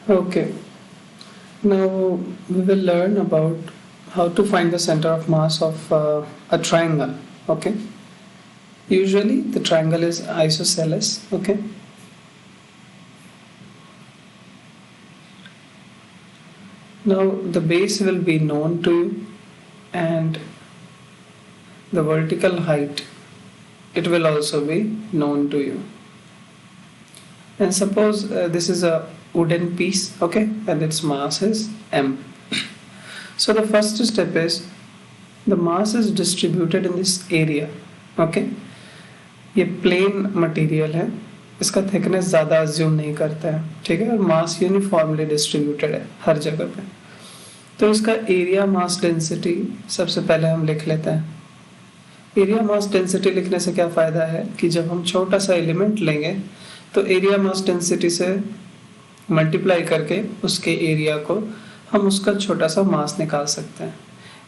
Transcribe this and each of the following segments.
Okay, now we will learn about how to find the center of mass of a triangle. Okay, usually the triangle is isosceles. Okay, now the base will be known to you, and the vertical height, it will also be known to you. And suppose this is a wooden piece, okay, and its mass is m. So the first step is the mass is distributed in this area. Okay, ये plane material है, इसका thickness ज़्यादा assume नहीं करता है, ठीक है, और मास यूनिफॉर्मली डिस्ट्रीब्यूटेड है हर जगह पे। तो इसका एरिया मास डेंसिटी सबसे पहले हम लिख लेते हैं। एरिया मास डेंसिटी लिखने से क्या फ़ायदा है कि जब हम छोटा सा एलिमेंट लेंगे तो एरिया मास डेंसिटी से मल्टीप्लाई करके उसके एरिया को हम उसका छोटा सा मास निकाल सकते हैं,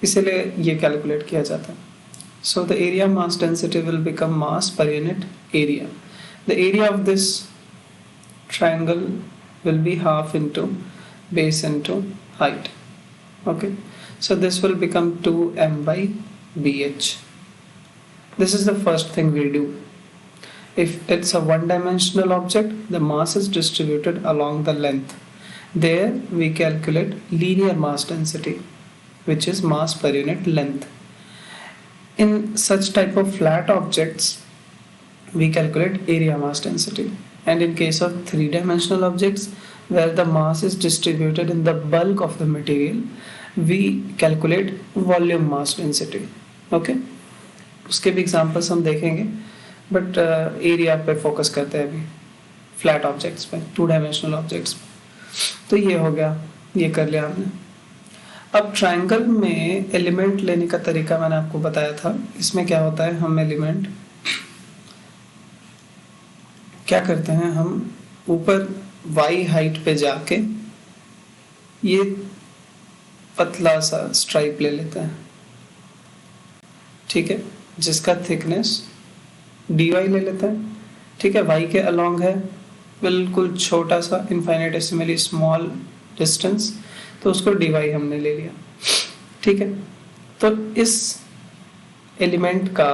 इसीलिए ये कैलकुलेट किया जाता है। So the area mass density will become mass per unit area. The area of this triangle will be half into base into height. Okay, so this will become 2m by bh. This is the first thing we do. If it's a one-dimensional object, the mass is distributed along the length. There we calculate linear mass density, which is mass per unit length. In such type of flat objects, we calculate area mass density. And in case of three-dimensional objects, where the mass is distributed in the bulk of the material, we calculate volume mass density. Okay? उसके भी examples हम देखेंगे, but area पे focus करते हैं अभी, flat objects पे, two dimensional objects पे। तो ये हो गया, ये कर लिया हमने। अब ट्रायंगल में एलिमेंट लेने का तरीका मैंने आपको बताया था। इसमें क्या होता है, हम एलिमेंट क्या करते हैं, हम ऊपर y हाइट पे जाके ये पतला सा स्ट्राइप ले लेते हैं, ठीक है, जिसका थिकनेस dy ले लेते हैं, ठीक है, y के अलोंग है, बिल्कुल छोटा सा इनफाइनेटेसिमली स्मॉल डिस्टेंस, तो उसको dy हमने ले लिया, ठीक है। तो इस एलिमेंट का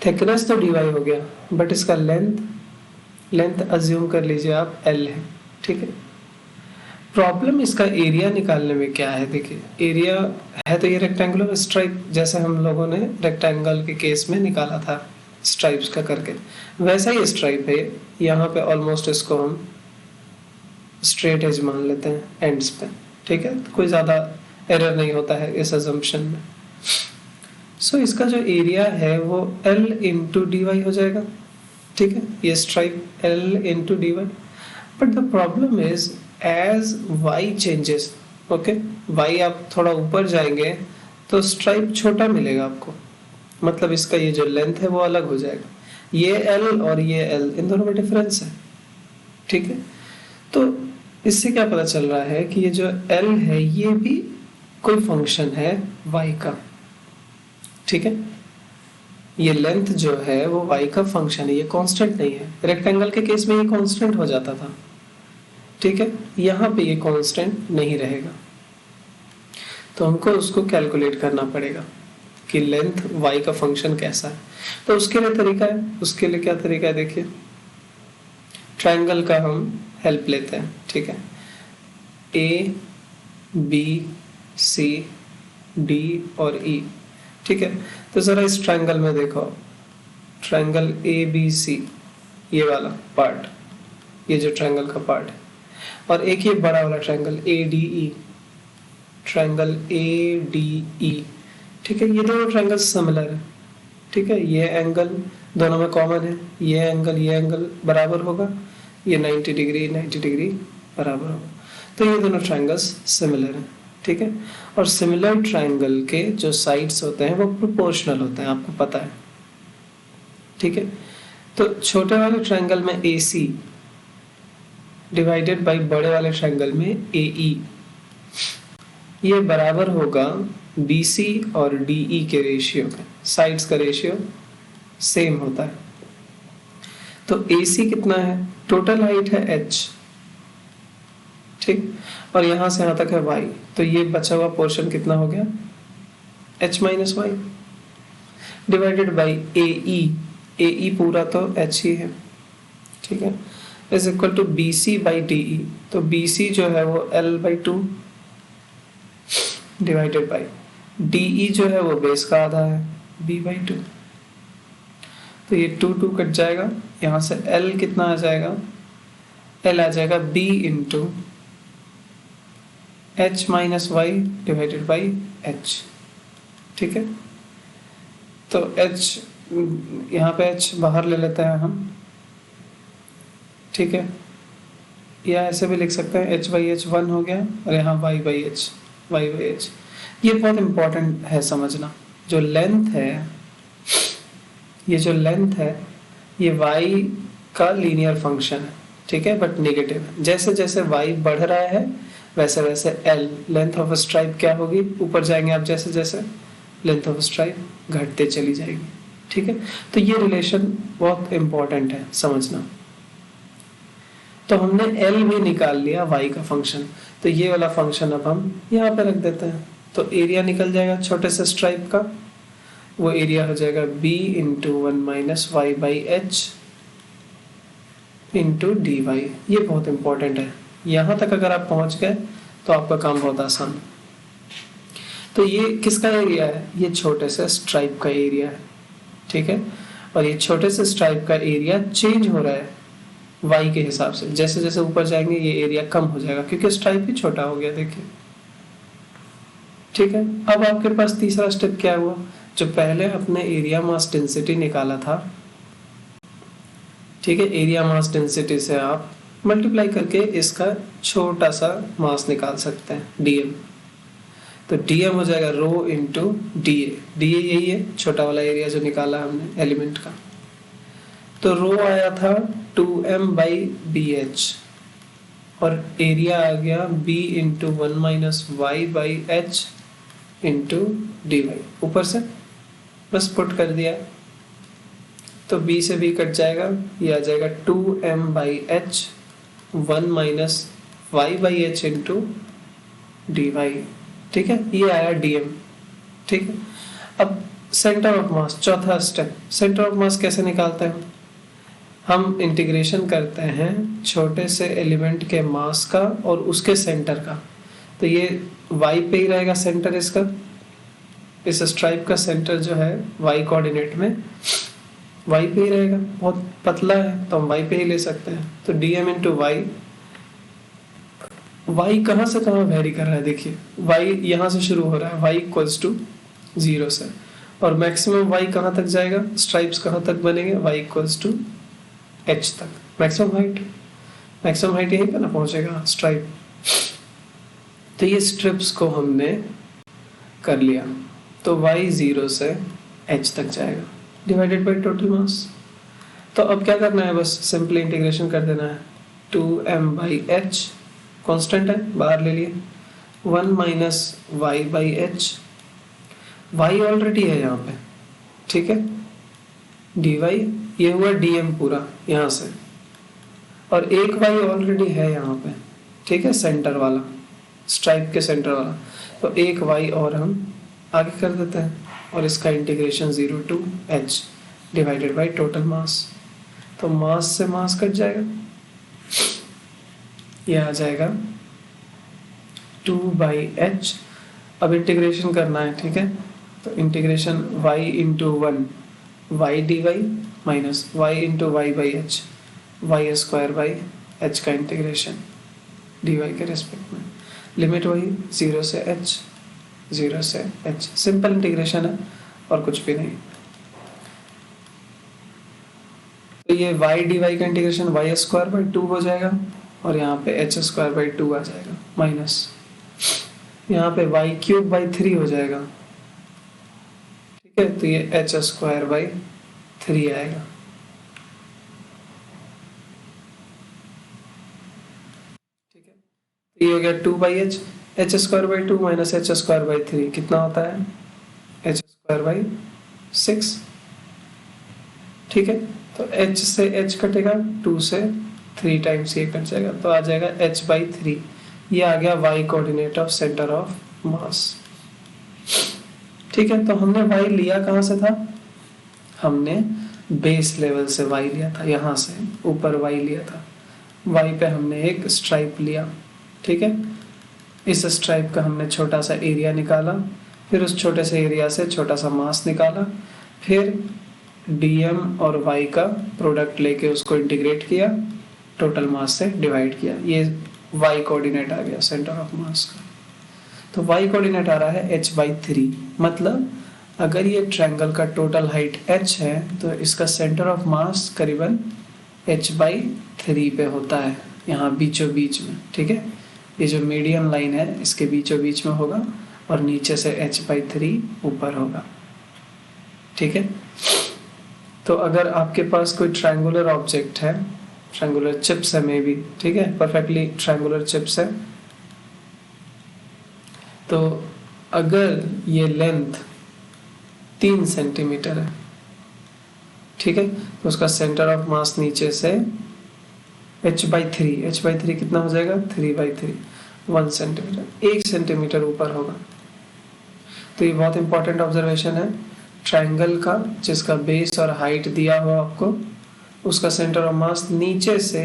थिकनेस तो dy हो गया, बट इसका लेंथ अज्यूम कर लीजिए आप l है, ठीक है। प्रॉब्लम इसका एरिया निकालने में क्या है, देखिए एरिया है तो ये रेक्टेंगुलर स्ट्राइप, जैसे हम लोगों ने रेक्टेंगल के केस में निकाला था स्ट्राइप्स का करके, वैसा ही स्ट्राइप है। यहाँ पे ऑलमोस्ट इसको हम स्ट्रेट एज मान लेते हैं एंड्स पे, ठीक है, कोई ज़्यादा एरर नहीं होता है इस अजम्पशन में। सो इसका जो एरिया है वो L इंटू डी वाई हो जाएगा, ठीक है, ये stripe L into d y. But the problem is as y changes, okay, y आप थोड़ा ऊपर जाएंगे तो स्ट्राइप छोटा मिलेगा आपको, मतलब इसका ये जो लेंथ है वो अलग हो जाएगा। ये L और ये L, इन दोनों में डिफरेंस है, ठीक है। तो इससे क्या पता चल रहा है कि ये जो L है ये भी कोई फंक्शन है y का, ठीक है। ये लेंथ जो है वो y का फंक्शन है, ये कांस्टेंट नहीं है। रेक्टेंगल के केस में ये कांस्टेंट हो जाता था, ठीक है, यहाँ पे ये कांस्टेंट नहीं रहेगा, तो हमको उसको कैलकुलेट करना पड़ेगा कि लेंथ y का फंक्शन कैसा है। तो उसके लिए तरीका है, उसके लिए क्या तरीका है, देखिए ट्रायंगल का हम हेल्प लेते हैं, ठीक है, A B C D और E, ठीक है। तो जरा इस ट्रायंगल में देखो, ट्रायंगल A B C, ये वाला पार्ट, ये जो ट्रायंगल का पार्ट है, और एक ये बड़ा वाला triangle A D E, triangle A D E, ठीक है। ये दोनों ट्रायंगल सिमिलर है, ठीक है, ये एंगल दोनों में कॉमन है, ये एंगल बराबर होगा, ये 90 डिग्री बराबर होगा, तो ये दोनों ट्रायंगल्स सिमिलर हैं, ठीक है। और सिमिलर ट्रायंगल के जो साइड्स होते हैं वो प्रोपोर्शनल होते हैं, आपको पता है, ठीक है। तो छोटे वाले ट्रायंगल में AC डिवाइडेड बाय बड़े वाले ट्रायंगल में AE, ये बराबर होगा BC और DE के रेशियो का, साइड्स का रेशियो सेम होता है। तो AC कितना है, टोटल हाइट है h, ठीक, और यहाँ से यहाँ तक है y, तो ये बचा हुआ पोर्शन कितना हो गया, h minus Y divided by A E पूरा तो h ही है, ठीक है, is equal to B C by D E, तो बी सी जो है वो l by two divided by D E जो है वो बेस का आधा है b बाई टू, तो ये 2 कट जाएगा, यहाँ से l कितना आ जाएगा, l आ जाएगा b into h minus Y divided by h, ठीक है, तो h यहाँ पे h बाहर ले लेते हैं हम, ठीक है, या ऐसे भी लिख सकते हैं h बाई एच 1 हो गया और यहाँ y बाई एच। ये बहुत इंपॉर्टेंट है समझना, जो लेंथ है, ये जो लेंथ है ये y का लीनियर फंक्शन है, ठीक है, बट नेगेटिव है। जैसे जैसे y बढ़ रहा है वैसे वैसे l लेंथ ऑफ स्ट्राइप क्या होगी, ऊपर जाएंगे आप जैसे जैसे लेंथ ऑफ स्ट्राइप घटते चली जाएगी, ठीक है, तो ये रिलेशन बहुत इंपॉर्टेंट है समझना। तो हमने l भी निकाल लिया y का फंक्शन, तो ये वाला फंक्शन अब हम यहाँ पे रख देते हैं, तो एरिया निकल जाएगा छोटे से स्ट्राइप का, वो एरिया हो जाएगा b into 1 minus y by h into d y. ये बहुत इंपॉर्टेंट है, यहाँ तक अगर आप पहुँच गए तो आपका काम बहुत आसान है। तो ये किसका एरिया है, ये छोटे से स्ट्राइप का एरिया है, ठीक है, और ये छोटे से स्ट्राइप का एरिया चेंज हो रहा है y के हिसाब से, जैसे जैसे ऊपर जाएंगे ये एरिया कम हो जाएगा क्योंकि स्ट्राइप भी छोटा हो गया, देखिए, ठीक है। अब आपके पास तीसरा स्टेप क्या हुआ, जो पहले अपने एरिया मास डेंसिटी निकाला था, ठीक है, एरिया मास डेंसिटी से आप मल्टीप्लाई करके इसका छोटा सा मास निकाल सकते हैं dm, तो dm हो जाएगा रो इंटू da यही है छोटा वाला एरिया जो निकाला हमने एलिमेंट का, तो रो आया था 2m बाई बी एच और एरिया आ गया b into 1 minus y by h into d y, ऊपर से बस पुट कर दिया, तो b से b कट जाएगा, ये आ जाएगा 2m by h 1 minus y by h into d y, ठीक है, ये आया dm, ठीक है। अब सेंटर ऑफ मास, चौथा स्टेप, सेंटर ऑफ मास कैसे निकालते हैं, हम इंटीग्रेशन करते हैं छोटे से एलिमेंट के मास का और उसके सेंटर का, तो ये y पे ही रहेगा सेंटर इसका, इस स्ट्राइप का सेंटर जो है y कोऑर्डिनेट में y पे ही रहेगा, बहुत पतला है तो हम y पे ही ले सकते हैं, तो dm इंटू वाई, y कहाँ से कहाँ वेरी कर रहा है, देखिए y यहाँ से शुरू हो रहा है y इक्वल्स टू 0 से, और मैक्सिमम y कहाँ तक जाएगा, स्ट्राइप्स कहाँ तक बनेंगे, y इक्वल्स टू h तक, मैक्सिमम हाइट यहीं पे ना पहुंचेगा स्ट्राइप। तो ये स्ट्रिप्स को हमने कर लिया, तो y 0 से h तक जाएगा डिवाइडेड बाय टोटल मास। तो अब क्या करना है, बस सिंपली इंटीग्रेशन कर देना है, 2m बाई एच कॉन्स्टेंट है बाहर ले लिए, 1 minus y by h, y already है यहाँ पे, ठीक है, डी वाई, ये हुआ dm पूरा यहाँ से, और एक y ऑलरेडी है यहाँ पे, ठीक है, सेंटर वाला, स्ट्राइप के सेंटर वाला, तो एक y और हम आगे कर देते हैं, और इसका integration 0 to h divided by total mass, तो मास से मास कट जाएगा, ये आ जाएगा 2 बाई एच। अब इंटीग्रेशन करना है, ठीक है, तो integration y into 1 y d y minus y into y by h, y square by h का इंटीग्रेशन डी वाई के रेस्पेक्ट में, लिमिट वही 0 से h, 0 से h, सिंपल इंटीग्रेशन है और कुछ भी नहीं। तो ये वाई डी वाई का इंटीग्रेशन वाई स्क्वायर बाई 2 हो जाएगा, और यहाँ पे एच स्क्वायर बाई 2 आ जाएगा, माइनस यहाँ पे वाई क्यूब बाई 3 हो जाएगा, ठीक है, तो ये एच स्क्वायर बाई 3 आएगा, ठीक है, तो ये हो गया 2 by H square by 2 minus H square by 3 कितना होता है, एच स्क्वायर बाई 6, ठीक है, तो h से h कटेगा, 2 से 3 टाइम्स ये कट जाएगा, तो आ जाएगा h बाई 3, ये आ गया y coordinate of centre of मास। ठीक है, तो हमने y लिया कहाँ से था? हमने बेस लेवल से y लिया था, यहाँ से ऊपर y लिया था। y पे हमने एक स्ट्राइप लिया, ठीक है। इस स्ट्राइप का हमने छोटा सा एरिया निकाला, फिर उस छोटे से एरिया से छोटा सा मास निकाला, फिर dm और y का प्रोडक्ट लेके उसको इंटीग्रेट किया, टोटल मास से डिवाइड किया। ये y कोऑर्डिनेट आ गया सेंटर ऑफ मास का। तो y कोऑर्डिनेट आ रहा है h/3, मतलब अगर ये ट्रायंगल का टोटल हाइट h है तो इसका सेंटर ऑफ मास करीबन h/3 पे होता है, यहाँ बीचों बीच में, ठीक है। ये जो मीडियन लाइन है इसके बीचों बीच में होगा और नीचे से h/3 ऊपर होगा, ठीक है। तो अगर आपके पास कोई ट्रायंगुलर ऑब्जेक्ट है, ट्रायंगुलर चिप्स है मे बी, ठीक है, परफेक्टली ट्रायंगुलर चिप्स है, तो अगर ये लेंथ 3 सेंटीमीटर है, ठीक है, तो उसका सेंटर ऑफ मास नीचे से h/3 कितना हो जाएगा? 3/3, 1 सेंटीमीटर, 1 सेंटीमीटर ऊपर होगा। तो ये बहुत इंपॉर्टेंट ऑब्जर्वेशन है। ट्रायंगल का जिसका बेस और हाइट दिया हो आपको, उसका सेंटर ऑफ मास नीचे से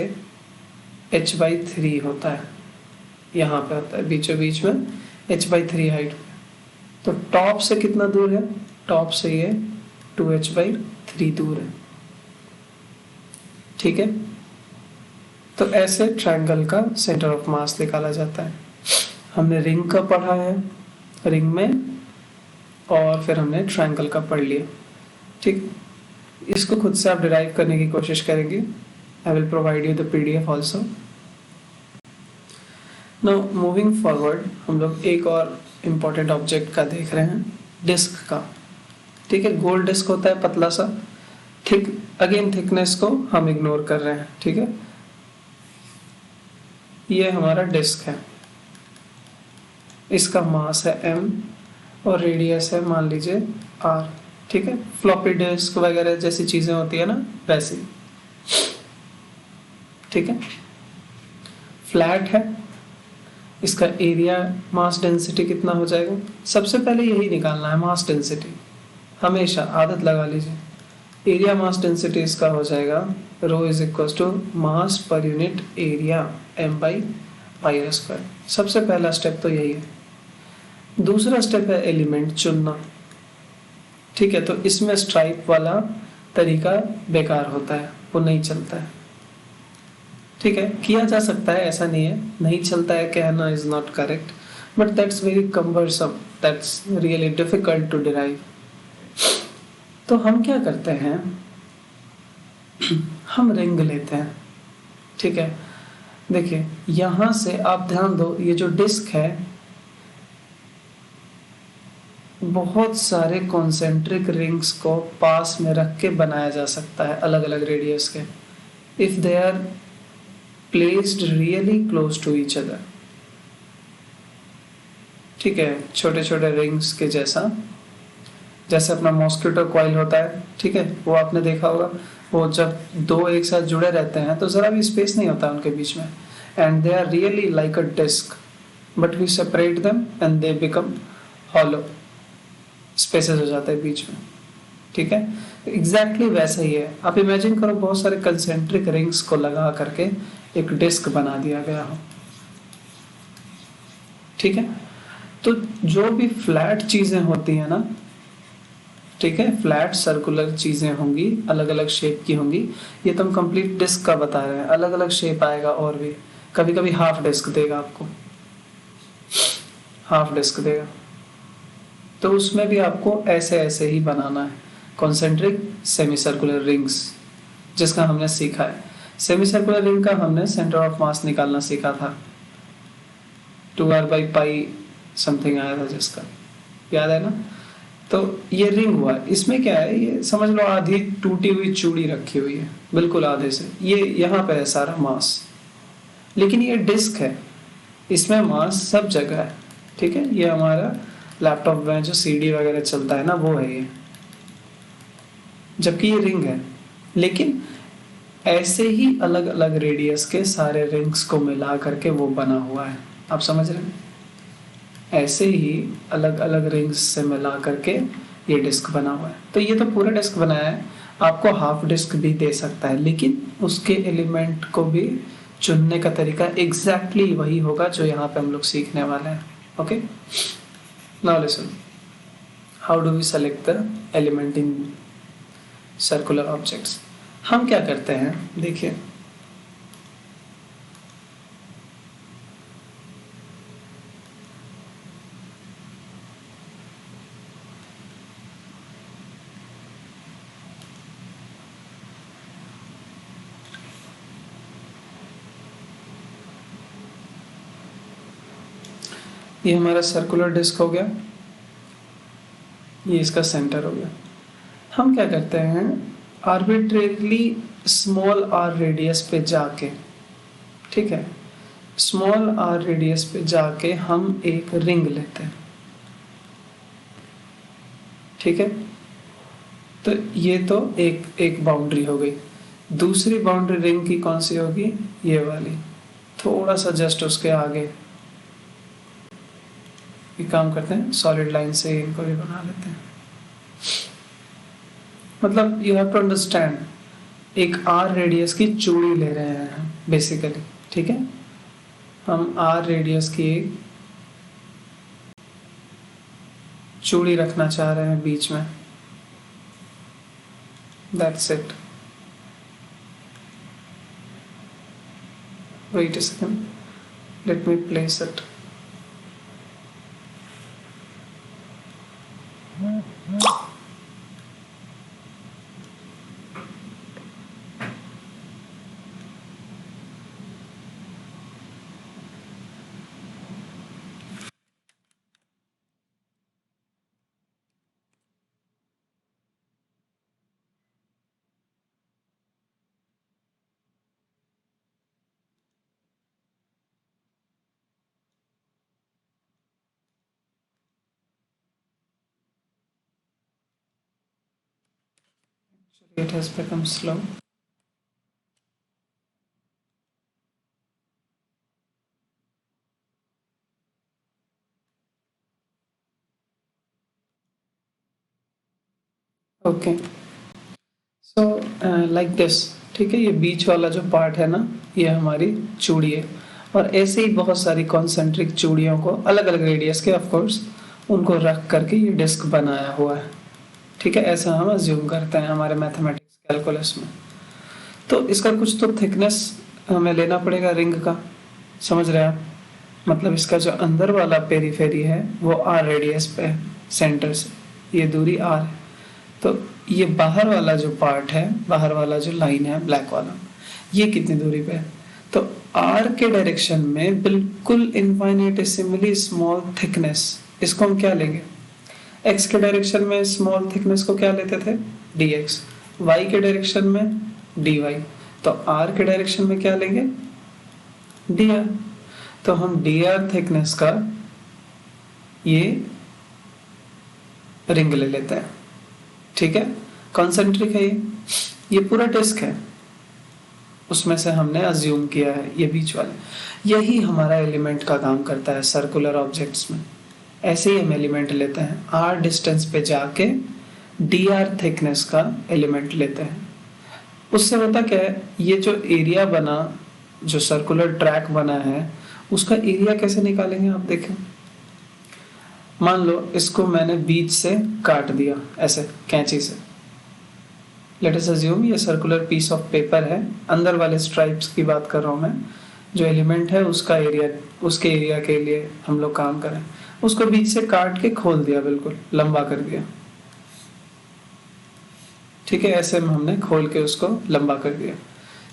h/3 होता है, यहाँ पे होता है बीचों बीच में h/3 हाइट। तो टॉप से कितना दूर है? टॉप से ये 2h/3 दूर है, ठीक है। तो ऐसे ट्रायंगल का सेंटर ऑफ मास निकाला जाता है। हमने रिंग का पढ़ा है, रिंग में, और फिर हमने ट्रायंगल का पढ़ लिया, ठीक। इसको खुद से आप डिराइव करने की कोशिश करेंगे। I will provide you the PDF also. Now moving forward, हम लोग एक और इम्पोर्टेंट ऑब्जेक्ट का देख रहे हैं, डिस्क का, ठीक है। गोल डिस्क होता है पतला सा, ठीक। अगेन थिकनेस को हम इग्नोर कर रहे हैं, ठीक है। ये हमारा डिस्क है, इसका मास है m और रेडियस है मान लीजिए r, ठीक है। फ्लॉपी डिस्क वगैरह जैसी चीजें होती है ना, वैसी, ठीक है। फ्लैट है, इसका एरिया मास डेंसिटी कितना हो जाएगा? सबसे पहले यही निकालना है, मास डेंसिटी। हमेशा आदत लगा लीजिए, एरिया मास डेंसिटी इसका हो जाएगा ρ = मास पर यूनिट एरिया m/πr²। सबसे पहला स्टेप तो यही है। दूसरा स्टेप है एलिमेंट चुनना, ठीक है। तो इसमें स्ट्राइप वाला तरीका बेकार होता है, वो नहीं चलता है, ठीक है। किया जा सकता है, ऐसा नहीं है, नहीं चलता है कहना is not correct, but that's very cumbersome, that's really difficult to derive. तो हम क्या करते हैं, हम रिंग लेते हैं, ठीक है। देखिए यहां से आप ध्यान दो, ये जो डिस्क है बहुत सारे कॉन्सेंट्रिक रिंग्स को पास में रख के बनाया जा सकता है, अलग अलग रेडियस के, if they are placed really close to each other, ठीक है। छोटे छोटे रिंग्स के जैसा, जैसे अपना मॉस्किटो कॉइल होता है, ठीक है, वो आपने देखा होगा, वो जब दो एक साथ जुड़े रहते हैं तो जरा भी स्पेस नहीं होता उनके बीच में, and they are really like a disc, but we separate them and they become hollow, spaces हो जाते हैं बीच में, ठीक है। एग्जैक्टली वैसा ही है। आप इमेजिन करो बहुत सारे कंसेंट्रिक रिंग्स को लगा करके एक डिस्क बना दिया गया हो, ठीक है। तो जो भी फ्लैट चीजें होती है ना, ठीक है, फ्लैट सर्कुलर चीजें होंगी, अलग अलग शेप की होंगी। ये तो हम कंप्लीट डिस्क का बता रहे हैं, अलग अलग शेप आएगा, और भी कभी कभी हाफ डिस्क देगा आपको, हाफ डिस्क देगा, तो उसमें भी आपको ऐसे ऐसे ही बनाना है कॉन्सेंट्रिक सेमी सर्कुलर रिंग्स, जिसका हमने सीखा है। सेमी सर्कुलर रिंग का हमने सेंटर ऑफ मास निकालना सीखा था, 2r/π समथिंग आया था जिसका, याद है ना। तो ये रिंग हुआ, इसमें क्या है, ये समझ लो आधी टूटी हुई चूड़ी रखी हुई है, बिल्कुल आधे से, ये यहाँ पे है सारा मास, लेकिन ये डिस्क है, इसमें मास सब जगह है, ठीक है। ये हमारा लैपटॉप में जो CD वगैरह चलता है ना, वो है ये, जबकि ये रिंग है। लेकिन ऐसे ही अलग अलग रेडियस के सारे रिंग्स को मिला करके वो बना हुआ है, आप समझ रहे हैं? ऐसे ही अलग अलग रिंग्स से मिला करके ये डिस्क बना हुआ है। तो ये तो पूरा डिस्क बनाया है, आपको हाफ डिस्क भी दे सकता है, लेकिन उसके एलिमेंट को भी चुनने का तरीका एग्जैक्टली वही होगा जो यहाँ पे हम लोग सीखने वाले हैं। Okay, now listen, how do we select the element in circular objects. हम क्या करते हैं, देखिए ये हमारा सर्कुलर डिस्क हो गया, ये इसका सेंटर हो गया। हम क्या करते हैं, आर्बिट्रेरली स्मॉल आर रेडियस पे जाके, ठीक है, स्मॉल आर रेडियस पे जाके हम एक रिंग लेते हैं, ठीक है। तो ये तो एक एक बाउंड्री हो गई। दूसरी बाउंड्री रिंग की कौन सी होगी, ये वाली, थोड़ा सा जस्ट उसके आगे ये काम करते हैं, सॉलिड लाइन से इनको भी बना लेते हैं। मतलब यू हैव टू अंडरस्टैंड, एक आर रेडियस की चूड़ी ले रहे हैं बेसिकली, ठीक है। हम आर रेडियस की एक चूड़ी रखना चाह रहे हैं बीच में, that's it. Wait a second, let me place it. It has become slow. Okay, so like this, ठीक है। ये बीच वाला जो पार्ट है ना, ये हमारी चूड़ी है, और ऐसे ही बहुत सारी कॉन्सेंट्रिक चूड़ियों को अलग अलग रेडियस के, ऑफ कोर्स, उनको रख करके ये डिस्क बनाया हुआ है, ठीक है। ऐसा हम अज्यूम करते हैं हमारे मैथमेटिक्स कैलकुलस में। तो इसका कुछ तो थिकनेस हमें लेना पड़ेगा रिंग का, समझ रहे हैं आप? मतलब इसका जो अंदर वाला पेरीफेरी है वो आर रेडियस पे है, सेंटर से ये दूरी आर है। तो ये बाहर वाला जो पार्ट है, बाहर वाला जो लाइन है ब्लैक वाला, ये कितनी दूरी पे है? तो आर के डायरेक्शन में बिल्कुल इनफाइनेटेसिमली स्मॉल थिकनेस, इसको हम क्या लेंगे? एक्स के डायरेक्शन में स्मॉल थिकनेस को क्या लेते थे? dx। वाई के डायरेक्शन में dy। तो आर के डायरेक्शन में क्या लेंगे? dr। तो हम dr थिकनेस का ये रिंग ले लेते हैं, ठीक है। कॉन्सेंट्रिक है ये पूरा डिस्क है, उसमें से हमने अज्यूम किया है ये बीच वाला। यही हमारा एलिमेंट का काम करता है सर्कुलर ऑब्जेक्ट्स में। ऐसे ही हम एलिमेंट लेते हैं, आर डिस्टेंस पे जाके dr थिकनेस का एलिमेंट लेते हैं। उससे होता क्या है, ये जो एरिया बना, जो सर्कुलर ट्रैक बना है, उसका एरिया कैसे निकालेंगे आप देखें। मान लो इसको मैंने बीच से काट दिया ऐसे कैंची से, लेट अस अज्यूम ये सर्कुलर पीस ऑफ पेपर है, अंदर वाले स्ट्राइप्स की बात कर रहा हूँ मैं, जो एलिमेंट है उसका एरिया, उसके एरिया के लिए हम लोग काम करें। उसको बीच से काट के खोल दिया, बिल्कुल लंबा कर दिया, ठीक है। ऐसे में हमने खोल के उसको लंबा कर दिया,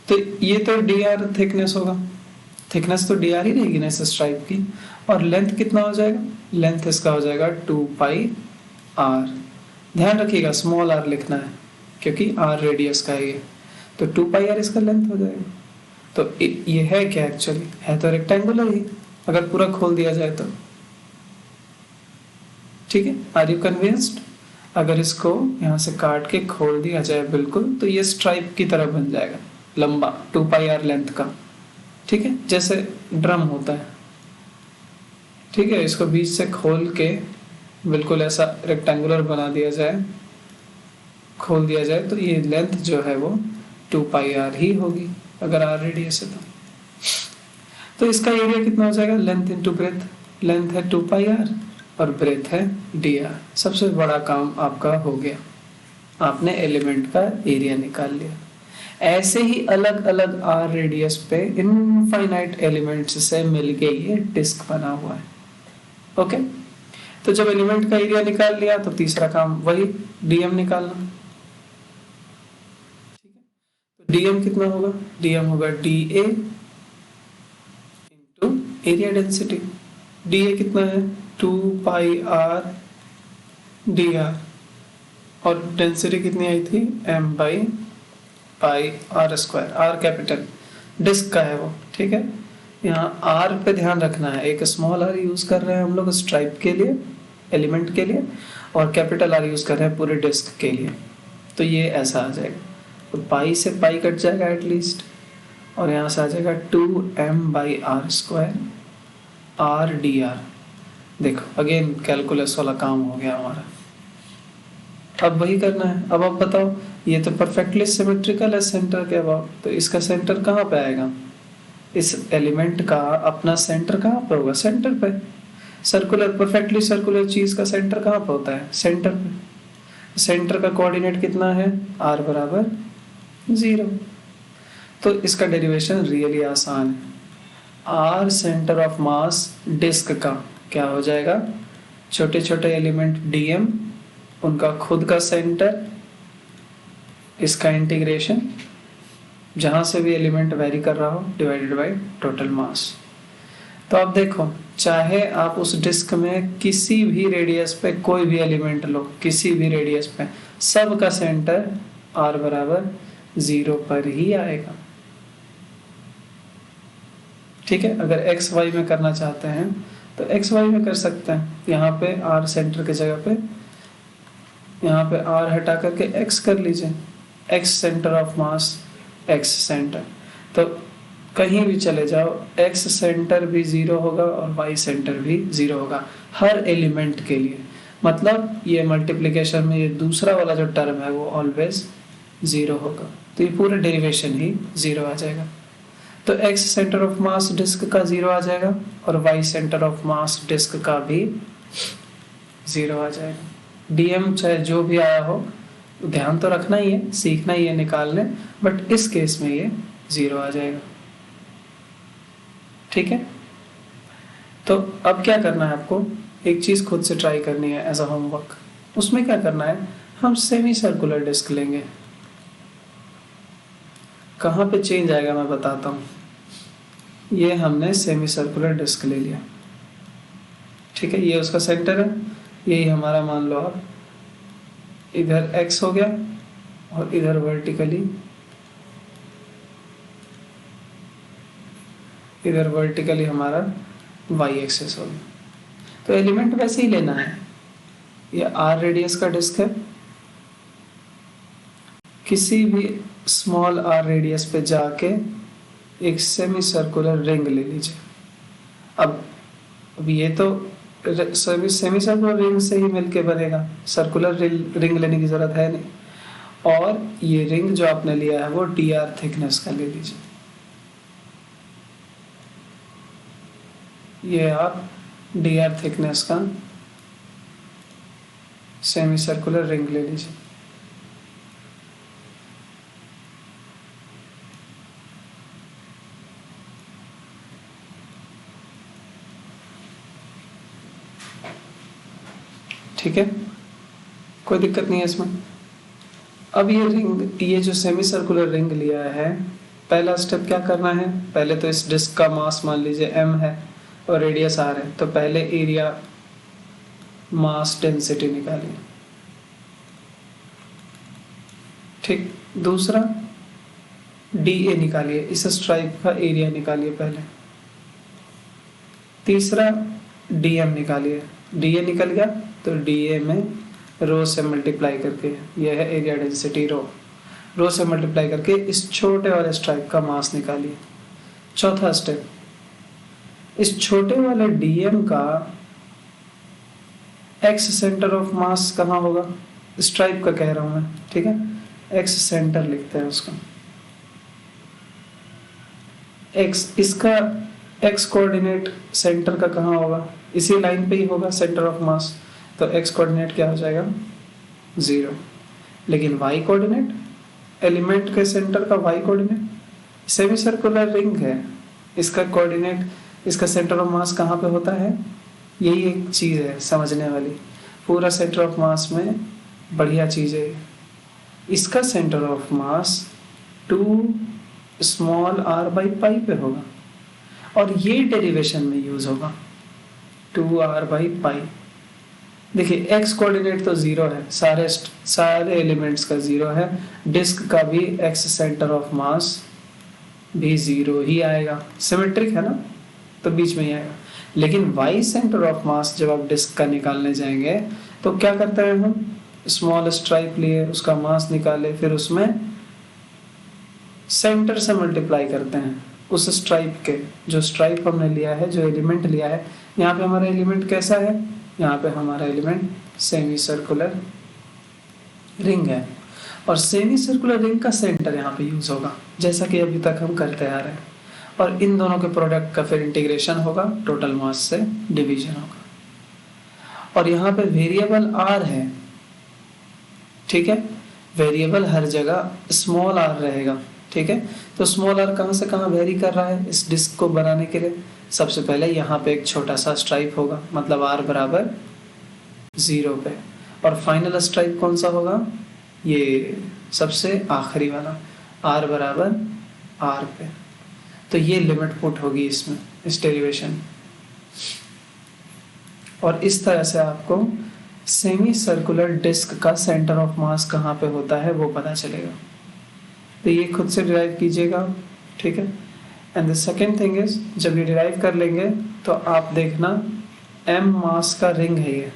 तो ये तो dr थिकनेस होगा, थिकनेस तो dr ही रहेगी ना इस स्ट्राइप की। और लेंथ कितना हो जाएगा? लेंथ इसका हो जाएगा 2πr। ध्यान रखिएगा स्मॉल r लिखना है क्योंकि r रेडियस का है ये, तो 2πr इसका लेंथ हो जाएगा। तो ये है क्या एक्चुअली? है तो रेक्टेंगुलर ही, अगर पूरा खोल दिया जाए तो, ठीक है। Are you convinced? अगर इसको यहाँ से काट के खोल दिया जाए बिल्कुल, तो ये स्ट्राइप की तरह बन जाएगा, लंबा 2πr लेंथ का, ठीक है, जैसे ड्रम होता है। ठीक है, इसको बीच से खोल के बिल्कुल ऐसा रेक्टेंगुलर बना दिया जाए, खोल दिया जाए, तो ये लेंथ जो है वो 2πr ही होगी अगर r रेडियस है तो इसका एरिया कितना हो जाएगा, लेंथ इंटू ब्रेथ। लेंथ है 2πr और ब्रेथ है dr। सबसे बड़ा काम आपका हो गया, आपने एलिमेंट का एरिया निकाल लिया। ऐसे ही अलग अलग r रेडियस पे इनफाइनाइट एलिमेंट्स से मिलके ये डिस्क बना हुआ है। ओके, तो जब एलिमेंट का एरिया निकाल लिया तो तीसरा काम वही dm निकालना। ठीक है, तो dm कितना होगा, dm होगा dA into area density. dA कितना है, 2πr dr, और डेंसिटी कितनी आई थी, m/πr²। r कैपिटल डिस्क का है वो। ठीक है, यहाँ r पे ध्यान रखना है, एक स्मॉल r यूज कर रहे हैं हम लोग स्ट्राइप के लिए, एलिमेंट के लिए, और कैपिटल R यूज कर रहे हैं पूरे डिस्क के लिए। तो ये ऐसा आ जाएगा, तो पाई से पाई कट जाएगा एटलीस्ट, और यहाँ से आ जाएगा 2m/r² r dr। देखो अगेन कैलकुलस वाला काम हो गया हमारा। अब वही करना है। अब आप बताओ, ये तो परफेक्टली सिमेट्रिकल है सेंटर के अबाउट, तो इसका सेंटर कहाँ पे आएगा, इस एलिमेंट का अपना सेंटर कहाँ पे होगा, सेंटर पे। सर्कुलर, परफेक्टली सर्कुलर चीज का सेंटर कहाँ पे होता है, सेंटर पे। सेंटर का कोऑर्डिनेट कितना है, r बराबर 0। तो इसका डेरिवेशन रियली आसान है। r centre of mass disc का क्या हो जाएगा, छोटे छोटे एलिमेंट dm, उनका खुद का सेंटर, इसका इंटीग्रेशन, जहां से भी एलिमेंट वेरी कर रहा हो, डिवाइडेड बाय टोटल मास। तो आप देखो, चाहे आप उस डिस्क में किसी भी रेडियस पे कोई भी एलिमेंट लो, किसी भी रेडियस पे, सब का सेंटर r बराबर 0 पर ही आएगा। ठीक है, अगर x y में करना चाहते हैं तो x y में कर सकते हैं। यहाँ पे r सेंटर की जगह पे, यहाँ पे r हटा करके x कर लीजिए, x centre of mass, x centre. तो कहीं भी चले जाओ, x सेंटर भी 0 होगा और y सेंटर भी 0 होगा हर एलिमेंट के लिए। मतलब ये मल्टीप्लिकेशन में ये दूसरा वाला जो टर्म है वो ऑलवेज 0 होगा, तो ये पूरा डेरिवेशन ही 0 आ जाएगा। तो x centre of mass disc का 0 आ जाएगा और y centre of mass disc का भी 0 आ जाएगा। dm चाहे जो भी आया हो, ध्यान तो रखना ही है, सीखना ही है निकालने, बट इस केस में ये 0 आ जाएगा। ठीक है, तो अब क्या करना है आपको, एक चीज खुद से ट्राई करनी है एज अ होमवर्क। उसमें क्या करना है, हम सेमी सर्कुलर डिस्क लेंगे। कहाँ पे चेंज आएगा मैं बताता हूँ। ये हमने सेमी सर्कुलर डिस्क ले लिया, ठीक है, ये उसका सेंटर है, यही हमारा मान लो आप, इधर x हो गया और इधर वर्टिकली हमारा y एक्सिस हो गया। तो एलिमेंट वैसे ही लेना है, ये r रेडियस का डिस्क है, किसी भी स्मॉल r रेडियस पे जाके एक सेमी सर्कुलर रिंग ले लीजिए। अब ये तो सेमी सर्कुलर रिंग से ही मिलके बनेगा, सर्कुलर रिंग लेने की जरूरत है नहीं। और ये रिंग जो आपने लिया है वो dr थिकनेस का ले लीजिए। ये आप dr थिकनेस का सेमी सर्कुलर रिंग ले लीजिए। ठीक है, कोई दिक्कत नहीं है इसमें। अब ये रिंग, ये जो सेमी सर्कुलर रिंग लिया है, पहला स्टेप क्या करना है, पहले तो इस डिस्क का मास मान लीजिए m है और रेडियस r है, तो पहले एरिया मास डेंसिटी निकालिए। ठीक, दूसरा dA निकालिए, इस स्ट्राइप का एरिया निकालिए पहले। तीसरा dm निकालिए, dA निकल गया तो dA में रो से मल्टीप्लाई करके, यह है एरिया डेंसिटी रो से मल्टीप्लाई करके इस छोटे वाले स्ट्राइप का मास निकालिए। चौथा स्टेप, इस छोटे वाले डीएम का एक्स सेंटर ऑफ मास कहाँ होगा, स्ट्राइप का कह रहा हूं मैं, ठीक है, एक्स सेंटर लिखते हैं उसका, एक्स, इसका एक्स कोऑर्डिनेट सेंटर का कहाँ होगा, इसी लाइन पे ही होगा सेंटर ऑफ मास, तो एक्स कोऑर्डिनेट क्या हो जाएगा 0। लेकिन वाई कोऑर्डिनेट एलिमेंट के सेंटर का y coordinate, semi circular ring है, इसका कोऑर्डिनेट, इसका सेंटर ऑफ मास कहाँ पे होता है, यही एक चीज है समझने वाली, पूरा सेंटर ऑफ मास में बढ़िया चीज है। इसका centre of mass 2 small r by pi पे होगा और ये डेरिवेशन में यूज होगा 2r बाई पाई। देखिए x कोऑर्डिनेट तो 0 है, सारे एलिमेंट्स का 0 है, डिस्क का भी x सेंटर ऑफ मास भी 0 ही आएगा, सिमेट्रिक है ना, तो बीच में ही आएगा। लेकिन y सेंटर ऑफ मास जब आप डिस्क का निकालने जाएंगे तो क्या करते हैं हम, स्मॉल स्ट्राइप लिए, उसका मास निकाले, फिर उसमें सेंटर से मल्टीप्लाई करते हैं उस स्ट्राइप के, जो स्ट्राइप हमने लिया है, जो एलिमेंट लिया है। यहाँ पे हमारा एलिमेंट कैसा है, यहाँ पे हमारा एलिमेंट सेमी सर्कुलर रिंग है और सेमी सर्कुलर रिंग का सेंटर यहाँ पे यूज होगा, जैसा कि अभी तक हम करते आ रहे हैं। और इन दोनों के प्रोडक्ट का फिर इंटीग्रेशन होगा, टोटल मास से डिवीजन होगा। और यहाँ पे वेरिएबल r है, ठीक है, वेरिएबल हर जगह स्मॉल r रहेगा, ठीक है। तो स्मॉल r कहाँ से कहाँ वेरी कर रहा है इस डिस्क को बनाने के लिए, सबसे पहले यहाँ पे एक छोटा सा स्ट्राइप होगा, मतलब r बराबर 0 पे, और फाइनल स्ट्राइप कौन सा होगा, ये सबसे आखिरी वाला r बराबर r पे। तो ये लिमिट पुट होगी इसमें, इस डेरिवेशन। और इस तरह से आपको सेमी सर्कुलर डिस्क का सेंटर ऑफ मास कहाँ पे होता है वो पता चलेगा। तो ये खुद से डिराइव कीजिएगा, ठीक है। And the second thing is, जब ये डिराइव कर लेंगे तो आप देखना m मास का रिंग है ये,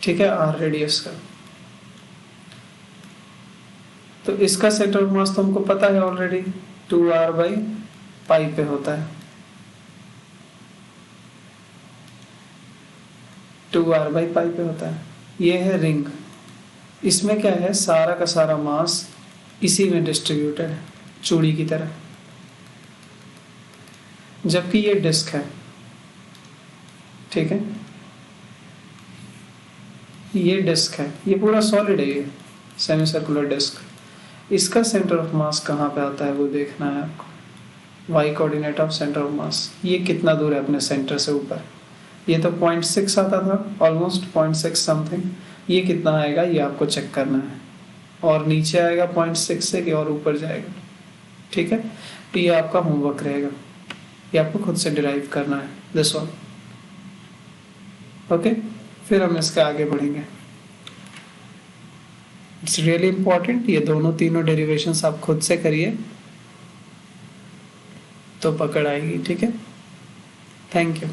ठीक है, r रेडियस का। तो इसका सेंटर ऑफ मास तो हमको पता है ऑलरेडी, 2r बाई पाई पे होता है, 2r बाई पाई पे होता है। ये है रिंग, इसमें क्या है, सारा का सारा मास इसी में डिस्ट्रीब्यूटेड है, चूड़ी की तरह। जबकि ये डिस्क है, ठीक है, ये डिस्क है, ये पूरा सॉलिड है, ये सेमी सर्कुलर डिस्क। इसका सेंटर ऑफ मास कहाँ पे आता है वो देखना है आपको, y coordinate of centre of mass, ये कितना दूर है अपने सेंटर से ऊपर। ये तो 0.6 आता था, ऑलमोस्ट 0.6 समथिंग, ये कितना आएगा ये आपको चेक करना है, और नीचे आएगा 0.6 से कि और ऊपर जाएगा, ठीक है। तो ये आपका होमवर्क रहेगा, ये आपको खुद से डिराइव करना है, दिस वन, ओके। फिर हम इसके आगे बढ़ेंगे। इट्स रियली इंपॉर्टेंट, ये दोनों तीनों डेरिवेशंस आप खुद से करिए तो पकड़ आएगी, ठीक है। Thank you.